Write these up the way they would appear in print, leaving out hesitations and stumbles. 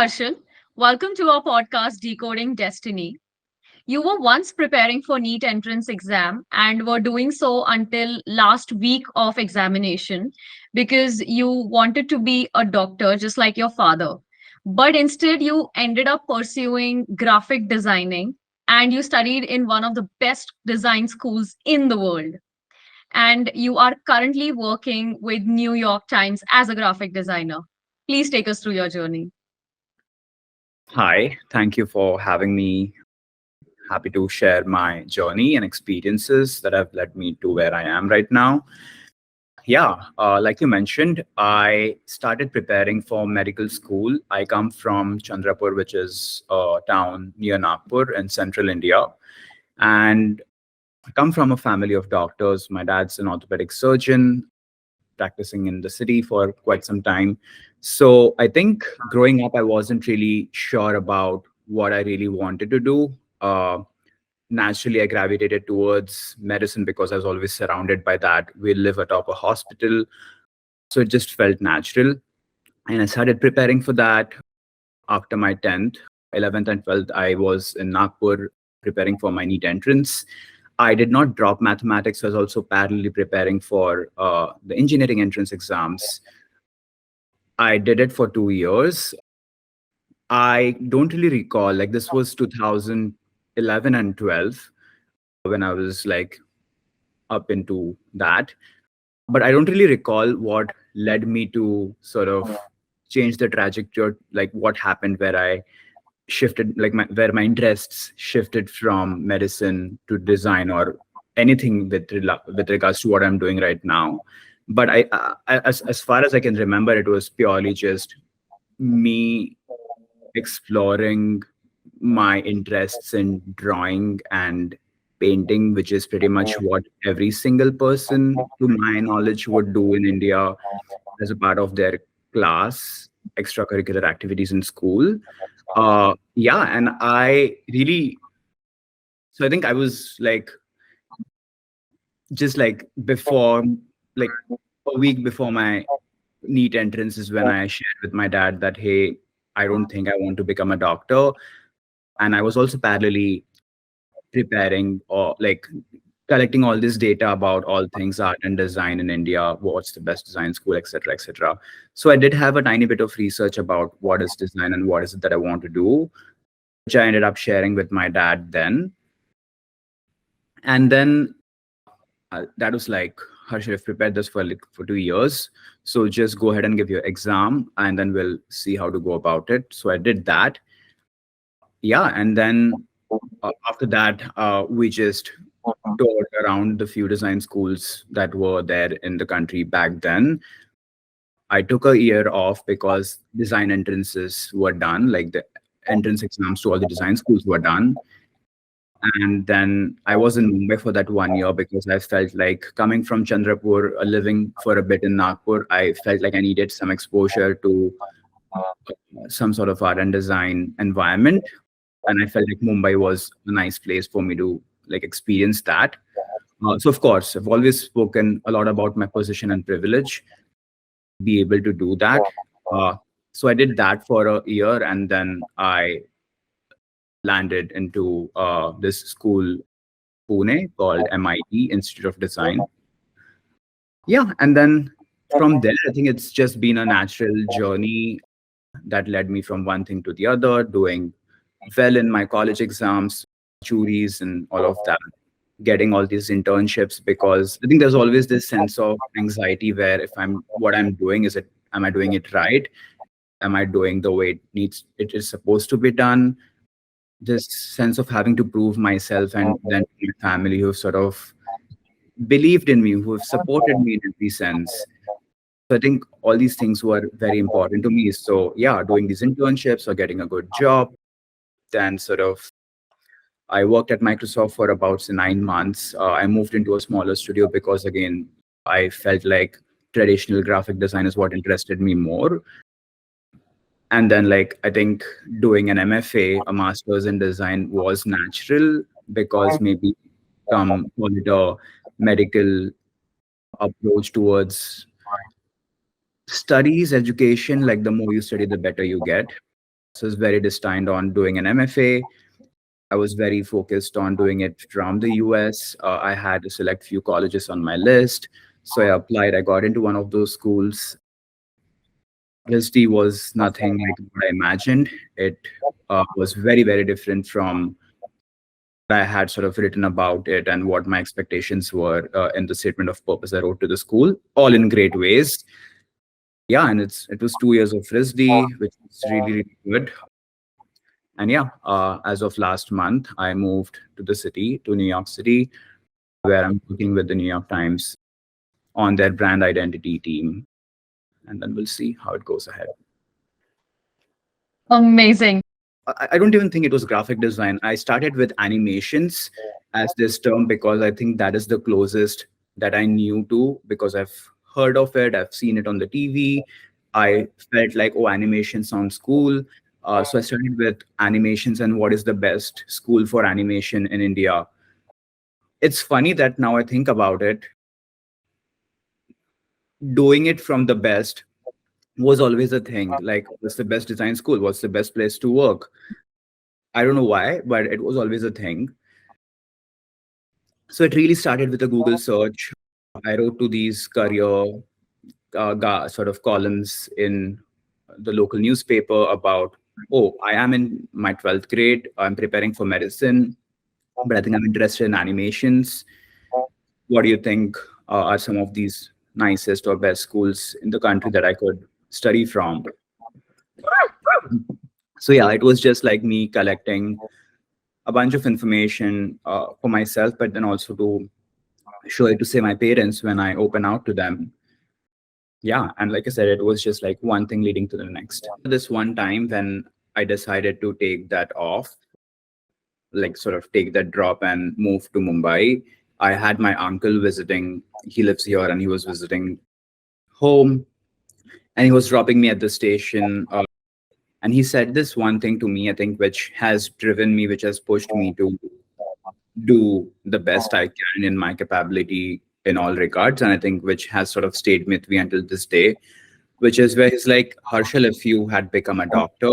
Harshal. Welcome to our podcast, Decoding Destiny. You were once preparing for NEET entrance exam and were doing so until last week of examination because you wanted to be a doctor just like your father. But instead, you ended up pursuing graphic designing and you studied in one of the best design schools in the world. And you are currently working with New York Times as a graphic designer. Please take us through your journey. Hi, thank you for having me. Happy to share my journey and experiences that have led me to where I am right now. Yeah, like you mentioned, I started preparing for medical school. I come from Chandrapur, which is a town near Nagpur in central India. And I come from a family of doctors. My dad's an orthopedic surgeon, practicing in the city for quite some time. So I think growing up, I wasn't really sure about what I really wanted to do. Naturally, I gravitated towards medicine because I was always surrounded by that. We live atop a hospital, so it just felt natural. And I started preparing for that after my 10th, 11th, and 12th. I was in Nagpur preparing for my NEET entrance. I did not drop mathematics. I was also parallelly preparing for the engineering entrance exams. I did it for 2 years. I don't really recall, like, this was 2011 and 12 when I was like up into that. But I don't really recall what led me to sort of change the trajectory, like what happened where I shifted, like where my interests shifted from medicine to design or anything with regards to what I'm doing right now. But as far as I can remember, it was purely just me exploring my interests in drawing and painting, which is pretty much what every single person, to my knowledge, would do in India as a part of their class, extracurricular activities in school. Yeah, and I really, so I think I was like, just like before, like a week before my NEET entrance is when I shared with my dad that, hey, I don't think I want to become a doctor. And I was also parallelly preparing or like collecting all this data about all things art and design in India, what's the best design school, etc., etc. So I did have a tiny bit of research about what is design and what is it that I want to do, which I ended up sharing with my dad then. And then that was like, Harshal, I've prepared this for like for 2 years. So just go ahead and give your exam and then we'll see how to go about it. So I did that. Yeah. And then after that, we just toured around the few design schools that were there in the country back then. I took a year off because design entrances were done, like the entrance exams to all the design schools were done. And then I was in Mumbai for that 1 year because I felt like coming from Chandrapur, living for a bit in Nagpur, I felt like I needed some exposure to some sort of art and design environment. And I felt like Mumbai was a nice place for me to like experience that. So of course, I've always spoken a lot about my position and privilege, be able to do that. Uh, so I did that for a year, and then I landed into this school, Pune, called MIT, Institute of Design. Yeah, and then from there, I think it's just been a natural journey that led me from one thing to the other, doing well in my college exams, juries, and all of that, getting all these internships, because I think there's always this sense of anxiety where if I'm what I'm doing, is it am I doing it right? Am I doing the way it is supposed to be done? This sense of having to prove myself, and then my family who sort of believed in me, who have supported me in every sense. So I think all these things were very important to me. So yeah, doing these internships or getting a good job, then sort of I worked at Microsoft for about say, 9 months. I moved into a smaller studio because again, I felt like traditional graphic design is what interested me more. And then like I think doing an MFA, a master's in design, was natural because maybe come call it a medical approach towards studies, education, like the more you study, the better you get. So I was very destined on doing an MFA. I was very focused on doing it from the US. I had to select few colleges on my list. So I applied. I got into one of those schools. University was nothing like what I imagined. It was very, very different from what I had sort of written about it and what my expectations were in the statement of purpose I wrote to the school, all in great ways. Yeah, and it was 2 years of RISD, which was really, really good. And yeah, as of last month, I moved to the city, to New York City, where I'm working with the New York Times on their brand identity team. And then we'll see how it goes ahead. Amazing. I don't even think it was graphic design. I started with animations as this term because I think that is the closest that I knew to, because I've heard of it, I've seen it on the TV. I felt like, oh, animation sounds cool. So I started with animations and what is the best school for animation in India. It's funny that now I think about it, doing it from the best was always a thing. Like, what's the best design school? What's the best place to work? I don't know why, but it was always a thing. So it really started with a Google search. I wrote to these career sort of columns in the local newspaper about, oh, I am in my 12th grade. I'm preparing for medicine, but I think I'm interested in animations. What do you think are some of these nicest or best schools in the country that I could study from? So yeah, it was just like me collecting a bunch of information for myself, but then also to show it to say my parents when I open out to them. Yeah, and like I said, it was just like one thing leading to the next. This one time when I decided to take that off, like sort of take that drop and move to Mumbai, I had my uncle visiting. He lives here and he was visiting home, and he was dropping me at the station. And he said this one thing to me, I think, which has driven me, which has pushed me to do the best I can in my capability in all regards. And I think which has sort of stayed with me until this day, which is where he's like, Harshal, if you had become a doctor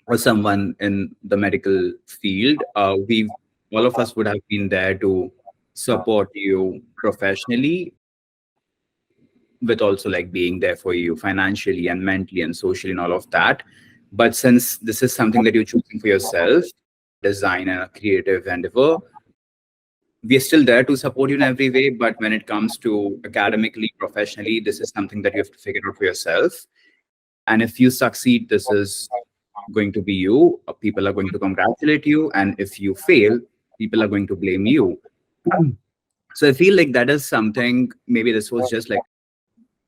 or someone in the medical field, we all of us would have been there to support you professionally, with also like being there for you financially and mentally and socially and all of that. But since this is something that you're choosing for yourself, design and a creative endeavor, we are still there to support you in every way. But when it comes to academically, professionally, this is something that you have to figure out for yourself. And if you succeed, this is going to be you. People are going to congratulate you. And if you fail, people are going to blame you. So I feel like that is something, maybe this was just like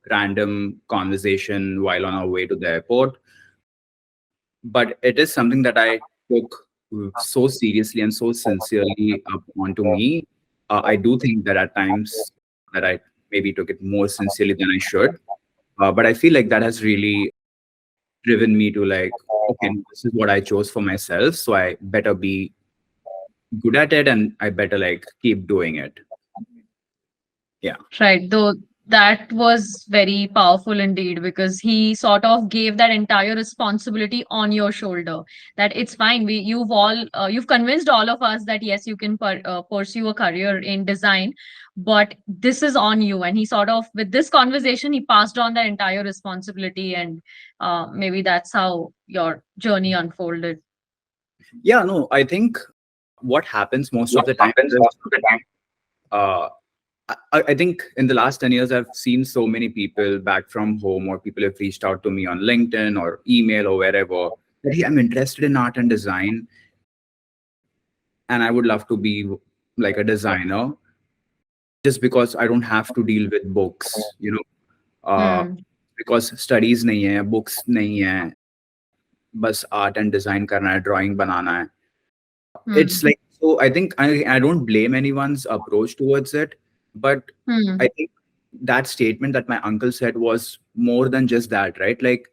random conversation while on our way to the airport, but it is something that I took so seriously and so sincerely up onto me. I do think that at times that I maybe took it more sincerely than I should, but I feel like that has really driven me to like, okay, this is what I chose for myself, so I better be good at it, and I better like keep doing it. Yeah. Right. Though that was very powerful indeed, because he sort of gave that entire responsibility on your shoulder. That it's fine. You've convinced all of us that yes, you can pursue a career in design, but this is on you. And he sort of, with this conversation, he passed on that entire responsibility, and maybe that's how your journey unfolded. Yeah, no, I think what happens most of the time is uh, I think in the last 10 years, I've seen so many people back from home, or people have reached out to me on LinkedIn or email or wherever that, hey, I'm interested in art and design, and I would love to be like a designer, just because I don't have to deal with books, Hmm. because studies nahi hai, books nahi hai, bas art and design karna hai, drawing banana hai. It's Hmm. like, so I think I don't blame anyone's approach towards it, but Hmm. I think that statement that my uncle said was more than just that, right? Like,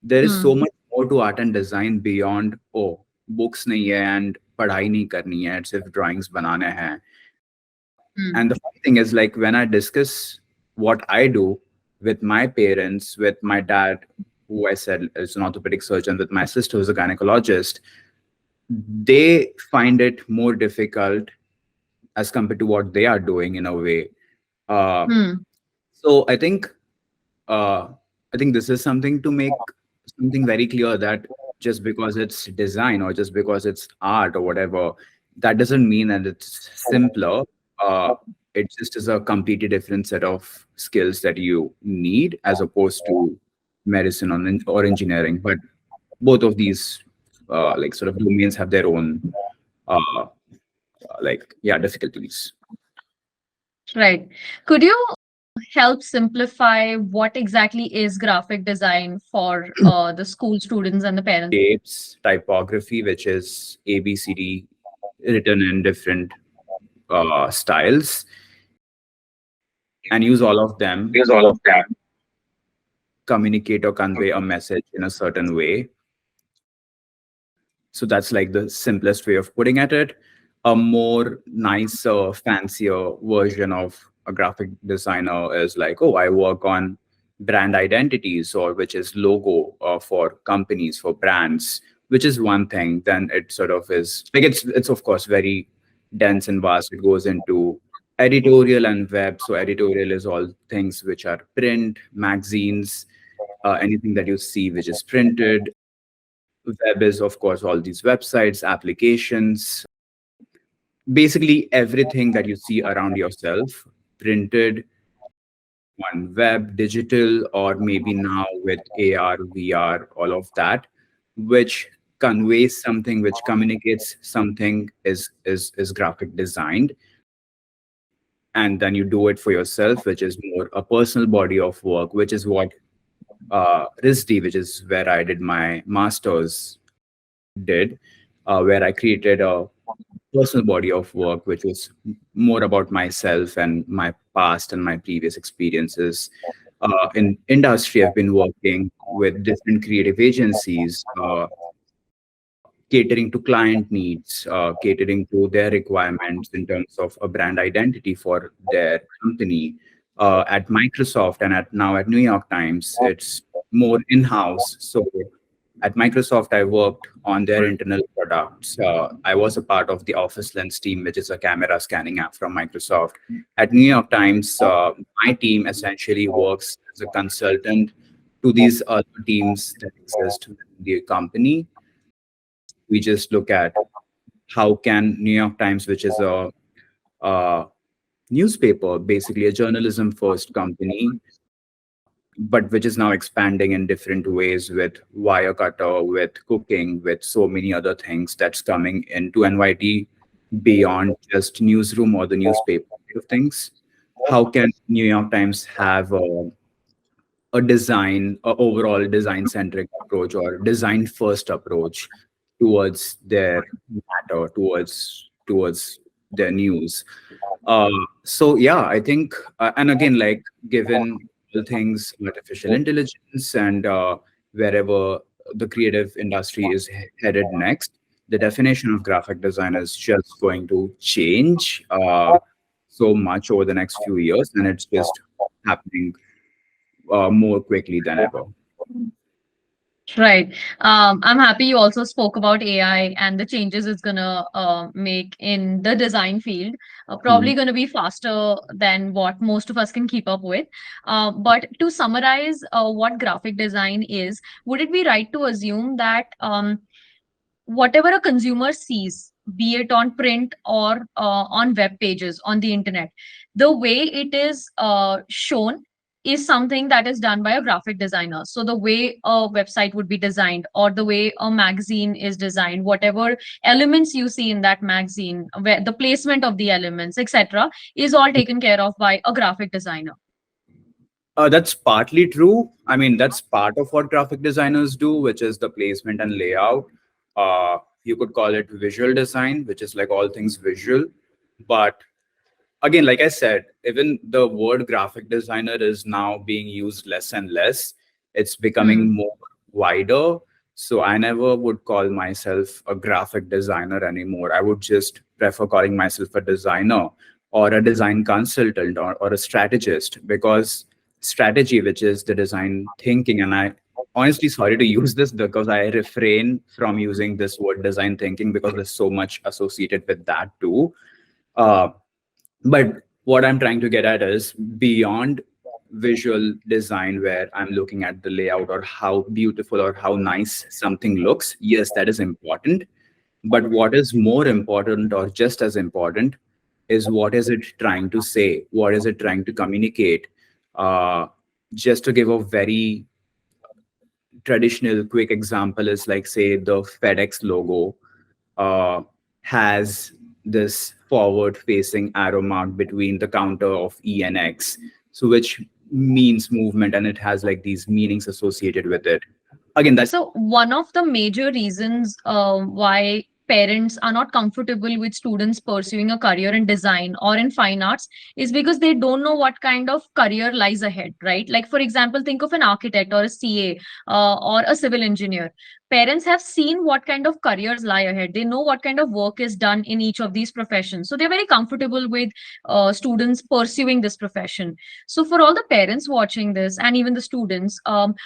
there is so Hmm. much more to art and design beyond, oh, books nahi hai and padhai nahi karni hai, sirf drawings banane hain. Hmm. And the funny thing is, like, when I discuss what I do with my parents, with my dad, who I said is an orthopedic surgeon, with my sister who's a gynecologist, they find it more difficult as compared to what they are doing in a way. Uh, Hmm. so uh, I think this is something to make something very clear, that just because it's design or just because it's art or whatever, that doesn't mean that it's simpler. Uh, it just is a completely different set of skills that you need as opposed to medicine or engineering. But both of these like sort of domains have their own like yeah difficulties. Right. Could you help simplify what exactly is graphic design for the school students and the parents? Shapes, typography, which is ABCD written in different styles, and use all of them Use all of them. communicate or convey a message in a certain way. So that's like the simplest way of putting at it. A more nicer, fancier version of a graphic designer is like, oh, I work on brand identities, or which is logo for companies, for brands, which is one thing. Then it sort of is like it's of course very dense and vast. It goes into editorial and web. So editorial is all things which are print, magazines, anything that you see which is printed. Web is, of course, all these websites, applications, basically everything that you see around yourself, printed on web, digital, or maybe now with AR, VR, all of that, which conveys something, which communicates something, is graphic designed. And then you do it for yourself, which is more a personal body of work, which is what RISD, which is where I did my master's, did, where I created a personal body of work, which was more about myself and my past and my previous experiences. In industry, I've been working with different creative agencies, catering to client needs, catering to their requirements in terms of a brand identity for their company. At Microsoft and at now at New York Times, it's more in-house. So at Microsoft, I worked on their internal products. I was a part of the Office Lens team, which is a camera scanning app from Microsoft. At New York Times, my team essentially works as a consultant to these other teams that exist within the company. We just look at how can New York Times, which is a newspaper, basically a journalism first company, but which is now expanding in different ways with Wirecutter, with cooking, with so many other things that's coming into NYT beyond just newsroom or the newspaper side of things. How can New York Times have a overall design centric approach or design first approach towards their matter, towards their news? uh, so yeah, I think, and again, like given all things artificial intelligence and wherever the creative industry is headed next, the definition of graphic design is just going to change so much over the next few years, and it's just happening more quickly than ever. Right. I'm happy you also spoke about AI and the changes it's gonna make in the design field. Probably Mhm. gonna be faster than what most of us can keep up with. But to summarize what graphic design is, would it be right to assume that whatever a consumer sees, be it on print or on web pages on the internet, the way it is shown is something that is done by a graphic designer. So the way a website would be designed or the way a magazine is designed, whatever elements you see in that magazine, where the placement of the elements, etc., is all taken care of by a graphic designer. That's partly true. I mean, that's part of what graphic designers do, which is the placement and layout. You could call it visual design, which is like all things visual. But again, like I said, even the word graphic designer is now being used less and less. It's becoming Hmm. more wider. So I never would call myself a graphic designer anymore. I would just prefer calling myself a designer or a design consultant or a strategist, because strategy, which is the design thinking, and I honestly sorry to use this because I refrain from using this word design thinking because there's so much associated with that too. Uh, but what I'm trying to get at is beyond visual design, where I'm looking at the layout or how beautiful or how nice something looks. Yes, that is important. But what is more important or just as important is what is it trying to say? What is it trying to communicate? Uh, just to give a very traditional quick example is like say the FedEx logo uh, has this forward facing arrow mark between the counter of E and X, so which means movement, and it has like these meanings associated with it. Again, that's So, one of the major reasons why parents are not comfortable with students pursuing a career in design or in fine arts is because they don't know what kind of career lies ahead, right? Like, for example, think of an architect or a CA or a civil engineer. Parents have seen what kind of careers lie ahead. They know what kind of work is done in each of these professions. So, they're very comfortable with students pursuing this profession. So, for all the parents watching this and even the students,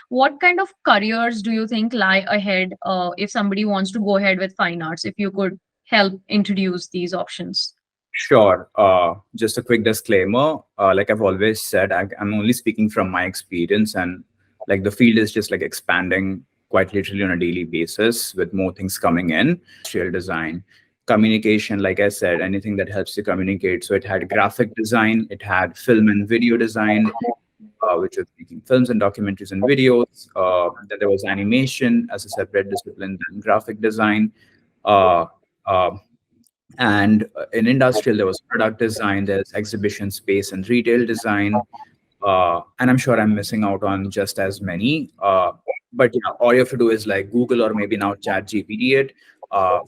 what kind of careers do you think lie ahead if somebody wants to go ahead with fine arts? If you could help introduce these options. sure. Just a quick disclaimer. Like I've always said, I'm only speaking from my experience, and like the field is just like expanding quite literally on a daily basis with more things coming in. Industrial design, communication, like I said, anything that helps you communicate. So it had graphic design, it had film and video design, which was making films and documentaries and videos. Then there was animation as a separate discipline, then graphic design. Uh, uh, and in industrial, there was product design, there's exhibition space and retail design. And I'm sure I'm missing out on just as many. But yeah, all you have to do is like Google or maybe now Chat GPT it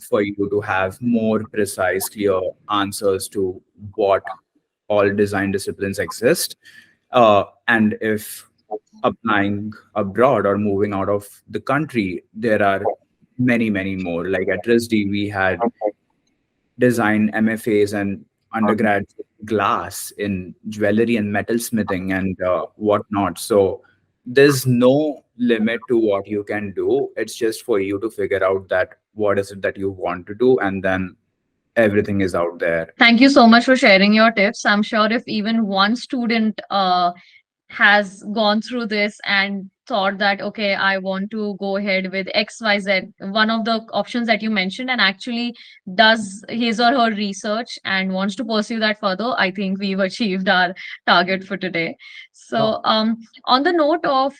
for you to have more precise, clear answers to what all design disciplines exist. And if applying abroad or moving out of the country, there are many, many more. Like at RISD, we had design MFAs and undergrad glass in jewelry and metalsmithing and whatnot. So there's no limit to what you can do. It's just for you to figure out that what is it that you want to do, and then everything is out there. Thank you so much for sharing your tips. I'm sure if even one student has gone through this and thought that okay, I want to go ahead with XYZ, one of the options that you mentioned, and actually does his or her research and wants to pursue that further, I think we've achieved our target for today. So on the note of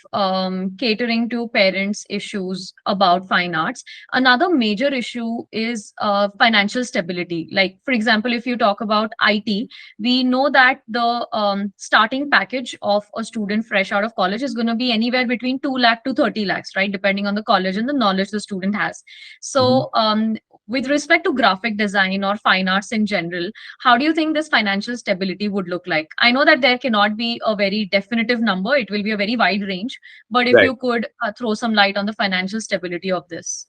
catering to parents issues about fine arts, another major issue is financial stability. Like for example, if you talk about IT, we know that the starting package of a student fresh out of college is going to be anywhere between 2 lakh to 30 lakhs, right? Depending on the college and the knowledge the student has. Mhm. So, with respect to graphic design or fine arts in general, how do you think this financial stability would look like? I know that there cannot be a very definitive number, it will be a very wide range, but if Right. you could throw some light on the financial stability of this.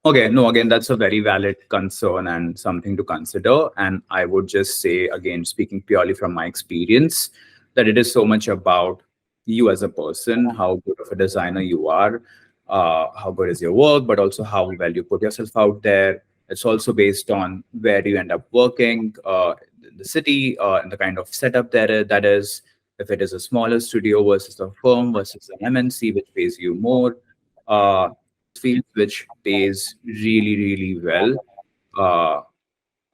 Okay, no, again, that's a very valid concern and something to consider. And I would just say, again, speaking purely from my experience, that it is so much about you as a person, how good of a designer you are, how good is your work, but also how well you put yourself out there. It's also based on where you end up working, in the city, and the kind of setup that is. If it is a smaller studio versus a firm versus an MNC, which pays you more. Uh, Fields which pays really, really well, uh,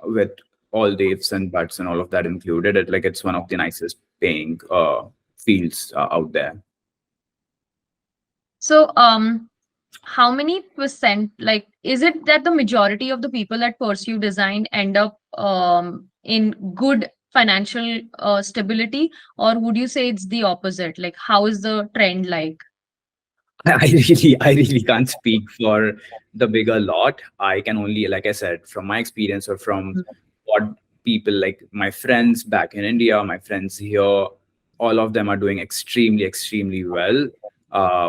with all the ifs and buts and all of that included. It's one of the nicest paying fields out there. So, how many percent, like, is it that the majority of the people that pursue design end up in good financial stability, or would you say it's the opposite? Like, how is the trend like? I really can't speak for the bigger lot. I can only, like I said, from my experience or from what people like my friends back in India, my friends here, all of them are doing extremely, extremely well.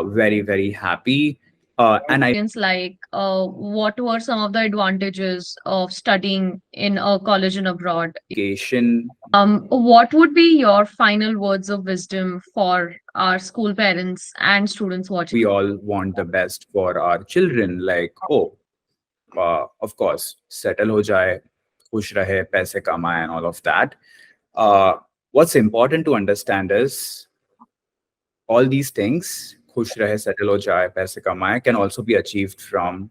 Very, very happy. And I Like, what were some of the advantages of studying in a college and abroad? education What would be your final words of wisdom for our school parents and students watching? We all want the best for our children. Like, oh, of course, settle ho jaye, khush rahe, paise kamaye, and all of that. Uh, what's important to understand is all these things, khush rahe, settle ho jaye, paise kamaye, can also be achieved from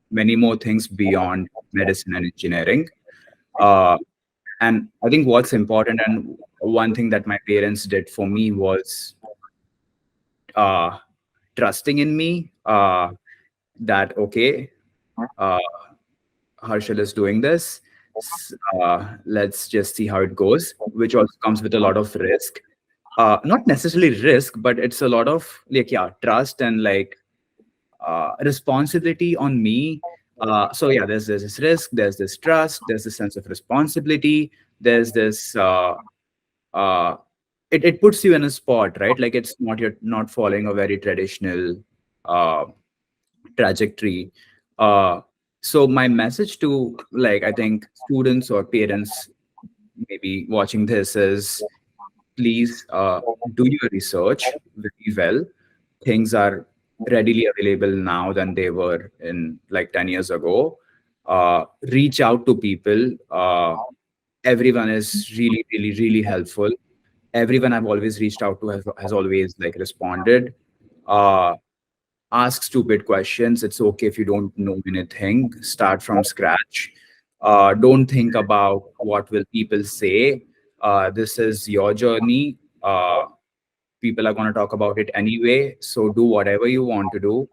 many more things beyond medicine and engineering. Uh, and I think what's important, and one thing that my parents did for me was uh, trusting in me, that, okay, uh, Harshal is doing this. Let's just see how it goes, which also comes with a lot of risk. Not necessarily risk, but it's a lot of, like, yeah, trust and like responsibility on me. So yeah, there's this risk, there's this trust, there's this sense of responsibility, there's this uh, it puts you in a spot, right? Like, it's not, you're not following a very traditional uh, trajectory. Uh, so my message to, like, I think students or parents maybe watching this is, please do your research very well. Things are readily available now than they were in like 10 years ago. Reach out to people. Everyone is really, really, really helpful. Everyone I've always reached out to has always like responded. Uh, Ask stupid questions. It's okay if you don't know anything. Start from scratch. Don't think about what will people say. This is your journey. People are going to talk about it anyway. So do whatever you want to do,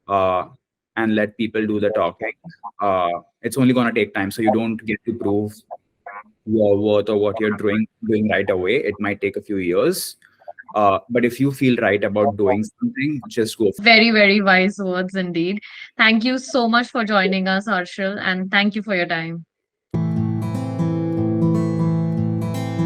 uh, and let people do the talking. It's only going to take time. So you don't get to prove your worth or what you're doing right away. It might take a few years. But if you feel right about doing something, just go. Very, very wise words indeed. Thank you so much for joining us, Harshal, and thank you for your time.